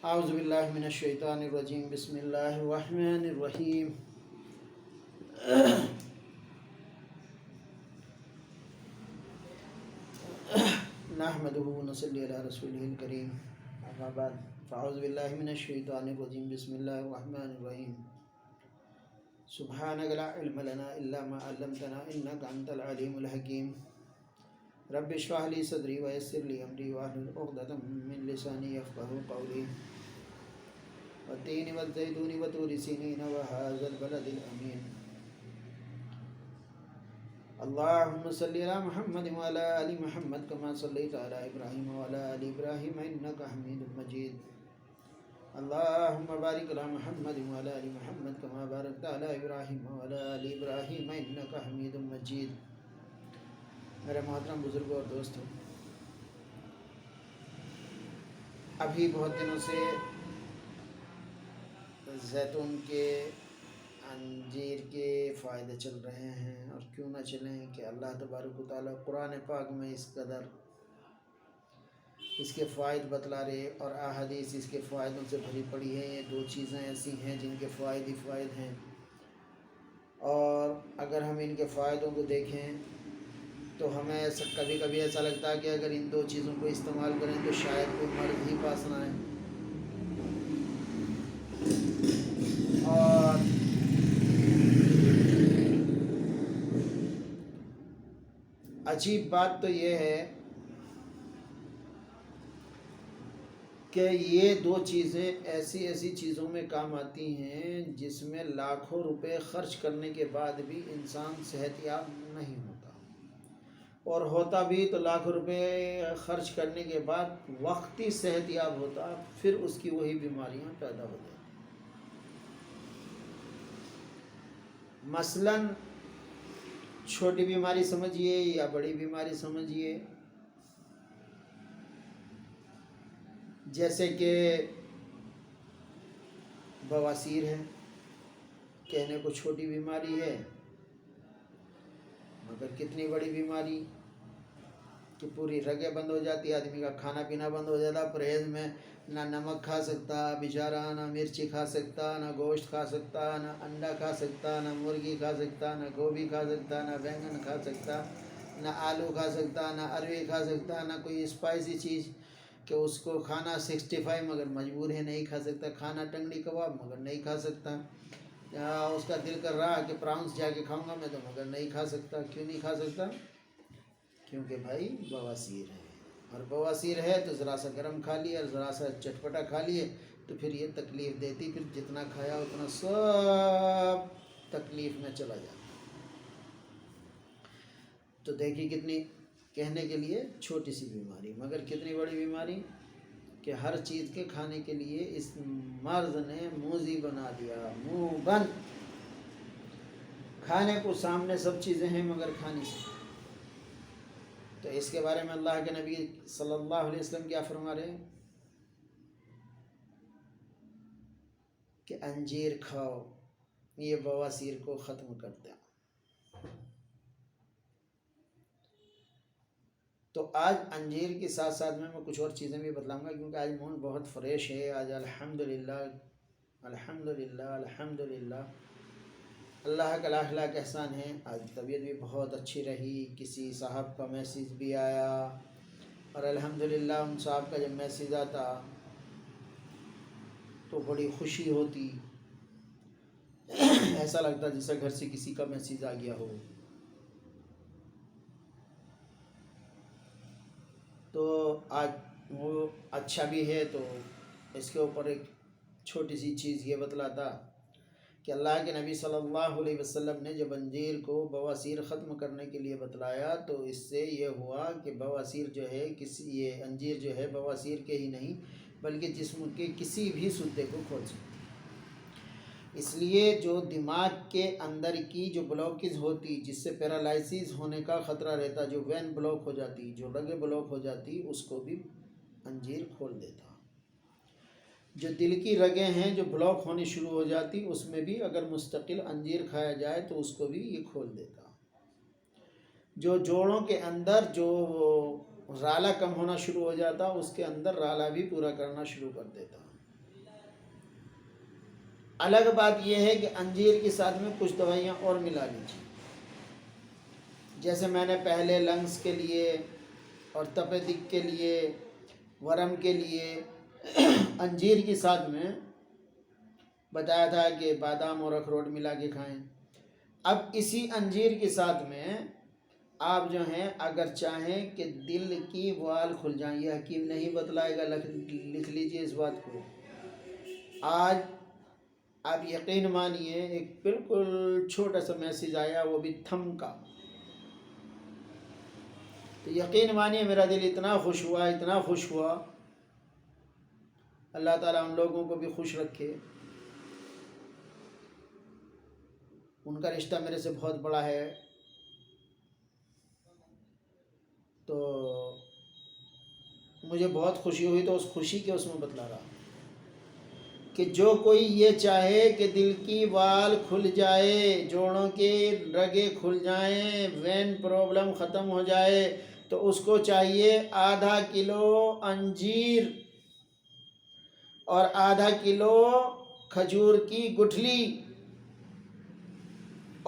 اعوذ باللہ من الشیطان الرجیم بسم اللہ الرحمن الرحیم نحمدہ ونصلی علی رسولہ الکریم اما بعد فاعوذ باللہ من الشیطان الرجیم بسم اللہ الرحمن الرحیم سبحانک لا علم لنا الا ما علمتنا انک انت العلیم الحکیم رب اشرح لی صدری ویسر لی امری واحلل عقدۃ من لسانی یفقہوا قولی والتین والزیتون وطور سینین وهذا البلد الامین اللهم صل على محمد وعلى آل محمد كما صليت على إبراهيم وعلى آل إبراهيم إنك حميد مجيد اللهم بارك على محمد وعلى آل محمد كما باركت على إبراهيم وعلى آل إبراهيم إنك حميد مجيد میرے محترم بزرگوں اور دوستوں، ابھی بہت دنوں سے زیتون کے انجیر کے فائدے چل رہے ہیں، اور کیوں نہ چلیں کہ اللہ تبارک و تعالیٰ قرآن پاک میں اس قدر اس کے فوائد بتلا رہے اور احادیث اس کے فوائدوں سے بھری پڑی ہے۔ یہ دو چیزیں ایسی ہیں جن کے فوائد ہی فوائد ہیں، اور اگر ہم ان کے فائدوں کو دیکھیں تو ہمیں کبھی کبھی ایسا لگتا ہے کہ اگر ان دو چیزوں کو استعمال کریں تو شاید کوئی مرض ہی پاس نہ آئے۔ اور عجیب بات تو یہ ہے کہ یہ دو چیزیں ایسی چیزوں میں کام آتی ہیں جس میں لاکھوں روپے خرچ کرنے کے بعد بھی انسان صحت یاب نہیں ہوتا، اور ہوتا بھی تو لاکھوں روپے خرچ کرنے کے بعد وقتی صحت یاب ہوتا، پھر اس کی وہی بیماریاں پیدا ہو جاتی۔ مثلاً چھوٹی بیماری سمجھیے یا بڑی بیماری سمجھیے، جیسے کہ بواسیر ہے، کہنے کو چھوٹی بیماری ہے مگر کتنی بڑی بیماری کہ پوری رگیں بند ہو جاتی، آدمی کا کھانا پینا بند ہو جاتا، پرہیز میں نہ نمک کھا سکتا بیچارہ، نہ مرچی کھا سکتا، نہ گوشت کھا سکتا، نہ انڈا کھا سکتا، نہ مرغی کھا سکتا، نہ گوبھی کھا سکتا، نہ بینگن کھا سکتا، نہ آلو کھا سکتا، نہ اروی کھا سکتا، نہ کوئی اسپائسی چیز کہ اس کو کھانا 65 مگر مجبور ہے نہیں کھا سکتا، کھانا ٹنگڑی کباب مگر نہیں کھا سکتا، اس کا دل کر رہا کہ پراؤنس جا کے کھاؤں گا میں تو مگر نہیں کھا سکتا۔ کیوں نہیں کھا سکتا؟ کیونکہ بھائی بواسیر ہے، اور بواسیر ہے تو ذرا سا گرم کھا لیے اور ذرا سا چٹپٹا کھا لیے تو پھر یہ تکلیف دیتی، پھر جتنا کھایا اتنا سب تکلیف میں چلا جاتا۔ تو دیکھیے کتنی کہنے کے لیے چھوٹی سی بیماری مگر کتنی بڑی بیماری کہ ہر چیز کے کھانے کے لیے اس مرض نے موذی بنا دیا، منہ بند، کھانے کو سامنے سب چیزیں ہیں مگر کھانی سے۔ تو اس کے بارے میں اللہ کے نبی صلی اللہ علیہ وسلم کیا فرما رہے ہیں کہ انجیر کھاؤ، یہ بواسیر کو ختم کرتا ہے۔ تو آج انجیر کے ساتھ ساتھ میں کچھ اور چیزیں بھی بتلاؤں گا، کیونکہ آج موڈ بہت فریش ہے، آج الحمدللہ الحمدللہ الحمدللہ اللہ کا لاکھ لاکھ احسان ہے۔ آج طبیعت بھی بہت اچھی رہی، کسی صاحب کا میسیج بھی آیا، اور الحمدللہ ان صاحب کا جب میسیج آتا تو بڑی خوشی ہوتی، ایسا لگتا جیسے گھر سے کسی کا میسیج آ گیا ہو۔ تو آج وہ اچھا بھی ہے، تو اس کے اوپر ایک چھوٹی سی چیز یہ بتلاتا کہ اللہ کے نبی صلی اللہ علیہ وسلم نے جب انجیر کو بواسیر ختم کرنے کے لیے بتلایا تو اس سے یہ ہوا کہ بواسیر جو ہے یہ انجیر جو ہے بواسیر کے ہی نہیں بلکہ جسم کے کسی بھی سدے کو کھول سکتا۔ اس لیے جو دماغ کے اندر کی جو بلاکیج ہوتی، جس سے پیرالائسس ہونے کا خطرہ رہتا، جو وین بلاک ہو جاتی، جو رگیں بلاک ہو جاتی، اس کو بھی انجیر کھول دیتا۔ جو دل کی رگیں ہیں جو بلاک ہونی شروع ہو جاتی، اس میں بھی اگر مستقل انجیر کھایا جائے تو اس کو بھی یہ کھول دیتا۔ جو جوڑوں کے اندر جو رالا کم ہونا شروع ہو جاتا، اس کے اندر رالا بھی پورا کرنا شروع کر دیتا۔ الگ بات یہ ہے کہ انجیر کے ساتھ میں کچھ دوائیاں اور ملا لیجیے، جیسے میں نے پہلے لنگس کے لیے اور تپ دق کے لیے، ورم کے لیے انجیر کے ساتھ میں بتایا تھا کہ بادام اور اخروٹ ملا کے کھائیں۔ اب اسی انجیر کے ساتھ میں آپ جو ہیں اگر چاہیں کہ دل کی وال کھل جائیں، یہ حکیم نہیں بتلائے گا، لکھ لیجئے اس بات کو۔ آج آپ یقین مانیے ایک بالکل چھوٹا سا میسیج آیا، وہ بھی تھم کا، تو یقین مانیے میرا دل اتنا خوش ہوا، اتنا خوش ہوا۔ اللہ تعالیٰ ان لوگوں کو بھی خوش رکھے، ان کا رشتہ میرے سے بہت بڑا ہے۔ تو مجھے بہت خوشی ہوئی، تو اس خوشی کے اس میں بتلا رہا کہ جو کوئی یہ چاہے کہ دل کی وال کھل جائے، جوڑوں کے رگیں کھل جائیں، وین پرابلم ختم ہو جائے، تو اس کو چاہیے آدھا کلو انجیر اور آدھا کلو کھجور کی گٹھلی،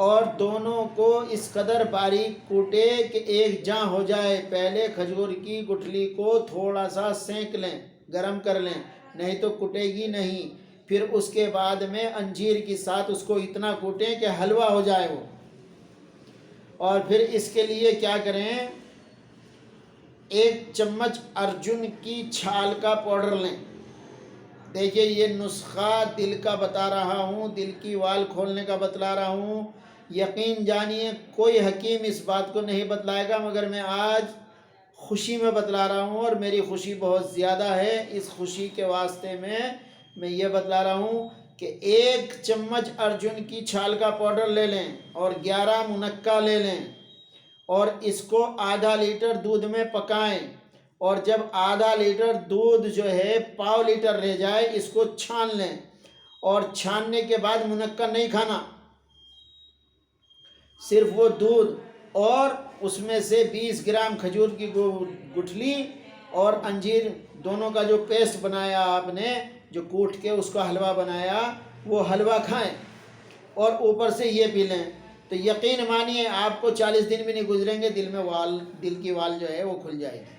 اور دونوں کو اس قدر باریک کوٹے کہ ایک جاں ہو جائے۔ پہلے کھجور کی گٹھلی کو تھوڑا سا سینک لیں، گرم کر لیں، نہیں تو کٹے گی نہیں۔ پھر اس کے بعد میں انجیر کے ساتھ اس کو اتنا کوٹیں کہ حلوہ ہو جائے وہ۔ اور پھر اس کے لیے کیا کریں، 1 چمچ ارجن کی چھال کا پاؤڈر لیں۔ دیکھیے یہ نسخہ دل کا بتا رہا ہوں، دل کی وال کھولنے کا بتلا رہا ہوں۔ یقین جانیے کوئی حکیم اس بات کو نہیں بتلائے گا، مگر میں آج خوشی میں بتلا رہا ہوں، اور میری خوشی بہت زیادہ ہے۔ اس خوشی کے واسطے میں یہ بتلا رہا ہوں کہ 1 چمچ ارجن کی چھال کا پاؤڈر لے لیں اور 11 منقہ لے لیں، اور اس کو آدھا لیٹر دودھ میں پکائیں، اور جب آدھا لیٹر دودھ جو ہے پاؤ لیٹر رہ جائے اس کو چھان لیں، اور چھاننے کے بعد منقہ نہیں کھانا، صرف وہ دودھ اور اس میں سے 20 گرام کھجور کی گٹھلی اور انجیر دونوں کا جو پیسٹ بنایا آپ نے، جو کوٹ کے اس کا حلوہ بنایا، وہ حلوہ کھائیں اور اوپر سے یہ پی لیں، تو یقین مانیے آپ کو 40 دن بھی نہیں گزریں گے، دل کی وال جو ہے وہ کھل جائے گی۔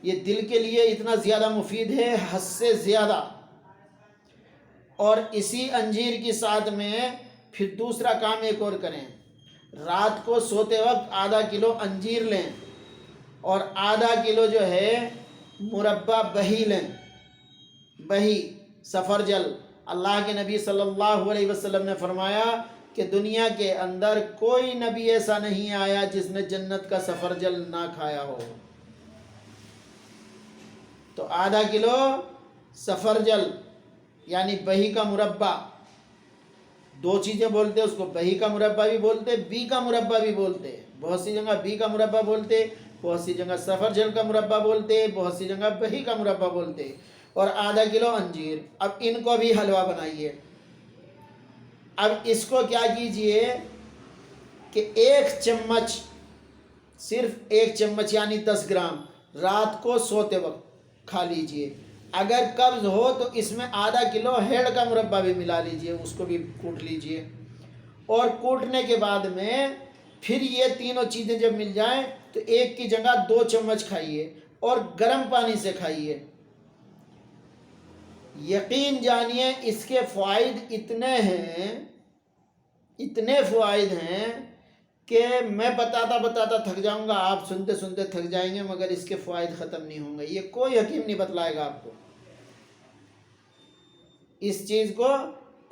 یہ دل کے لیے اتنا زیادہ مفید ہے، حد سے زیادہ۔ اور اسی انجیر کے ساتھ میں پھر دوسرا کام ایک اور کریں، رات کو سوتے وقت آدھا کلو انجیر لیں اور آدھا کلو جو ہے مربع بہی لیں، بہی سفرجل۔ اللہ کے نبی صلی اللہ علیہ وسلم نے فرمایا کہ دنیا کے اندر کوئی نبی ایسا نہیں آیا جس نے جنت کا سفرجل نہ کھایا ہو۔ تو آدھا کلو سفرجل یعنی بہی کا مربع، 2 چیزیں بولتے اس کو، بہی کا مربع بھی بولتے، بی کا مربع بھی بولتے، بہت سی جگہ بی کا مربع بولتے، بہت سی جگہ سفرجل کا مربع بولتے، بہت سی جگہ بہی کا مربع بولتے، اور آدھا کلو انجیر۔ اب ان کو بھی حلوہ بنائیے۔ اب اس کو کیا کیجئے کہ 1 چمچ، صرف 1 چمچ یعنی 10 گرام رات کو سوتے وقت کھا لیجئے۔ اگر قبض ہو تو اس میں آدھا کلو ہیڑ کا مربع بھی ملا لیجئے، اس کو بھی کوٹ لیجئے، اور کوٹنے کے بعد میں پھر یہ تینوں چیزیں جب مل جائیں تو 1 کی جگہ 2 چمچ کھائیے، اور گرم پانی سے کھائیے۔ یقین جانیے اس کے فوائد اتنے فوائد ہیں کہ میں بتاتا تھک جاؤں گا، آپ سنتے سنتے تھک جائیں گے، مگر اس کے فوائد ختم نہیں ہوں گے۔ یہ کوئی حکیم نہیں بتلائے گا آپ کو، اس چیز کو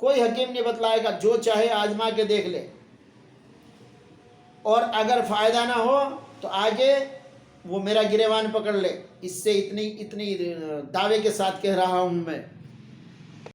کوئی حکیم نہیں بتلائے گا، جو چاہے آزما کے دیکھ لے، اور اگر فائدہ نہ ہو تو آگے وہ میرا گریبان پکڑ لے۔ اس سے اتنی دعوے کے ساتھ کہہ رہا ہوں میں۔